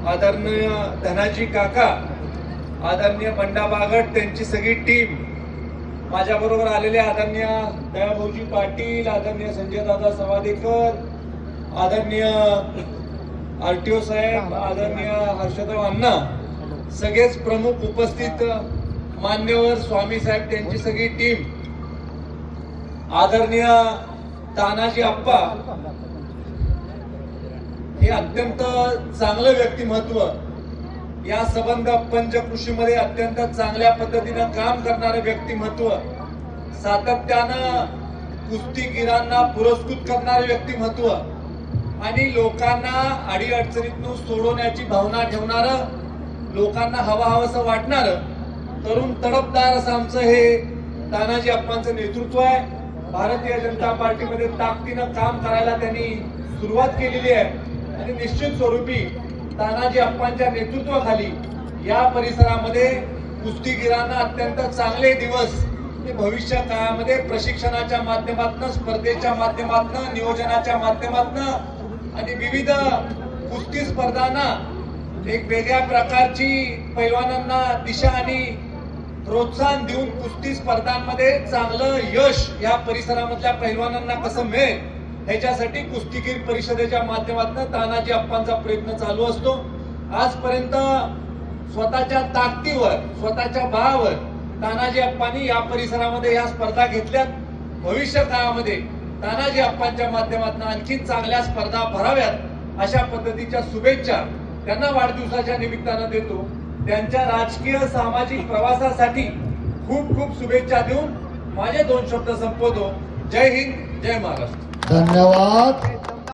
आदरणीय धनाजी काका, आदरणीय बंडा बागट, त्यांची सगळी टीम, माझ्या बरोबर आलेले आदरणीय दयाभाऊजी पाटील, आदरणीय संजय दादा सवादेकर, आदरणीय आरटीओ साहेब, आदरणीय हर्षदराव अण्णा, सगळेच प्रमुख उपस्थित मान्यवर स्वामी साहेब, त्यांची सगळी टीम, आदरणीय तानाजी अप्पा, हे अत्यंत चांगलं व्यक्तिमत्व, या संबंध पंचकृषीमध्ये अत्यंत चांगल्या पद्धतीनं काम करणारे व्यक्तिमत्व, सातत्यानं कुस्तीगीरांना पुरस्कृत करणारे व्यक्तिमत्व आणि लोकांना अडीअडचणीतून सोडवण्याची भावना ठेवणारं, लोकांना हवंसं वाटणारं तरुण तडफदार असं आमचं हे तानाजी अप्पांचं नेतृत्व आहे. भारतीय जनता पार्टीमध्ये ताकदीनं काम करायला त्यांनी सुरुवात केलेली आहे आणि निश्चित स्वरूपी तानाजी अप्पांच्या नेतृत्वाखाली या परिसरामध्ये कुस्तीगीरांना अत्यंत चांगले दिवस हे भविष्य काळामध्ये प्रशिक्षणाच्या माध्यमातून, स्पर्धेच्या माध्यमातून, नियोजनाच्या माध्यमातून आणि विविध कुस्ती स्पर्धांना एक वेगळ्या प्रकारची पैलवानांना दिशा आणि प्रोत्साहन देऊन कुस्ती स्पर्धांमध्ये चांगलं यश या परिसरामधल्या पैलवानांना कसं मिळेल ह्याच्यासाठी कुस्तीगीर परिषदेच्या माध्यमातून तानाजी अप्पांचा प्रयत्न चालू असतो. आजपर्यंत स्वतःच्या ताकदीवर, स्वतःच्या बळावर तानाजी अप्पांनी या परिसरामध्ये या स्पर्धा घेतल्यात. भविष्य काळामध्ये तानाजी अप्पांच्या माध्यमातून आणखी चांगल्या स्पर्धा भराव्यात अशा पद्धतीच्या शुभेच्छा त्यांना वाढदिवसाच्या निमित्तानं देतो. त्यांच्या राजकीय सामाजिक प्रवासासाठी खूप खूप शुभेच्छा देऊन माझे 2 शब्द संपवतो. जय हिंद, जय महाराष्ट्र. धन्यवाद.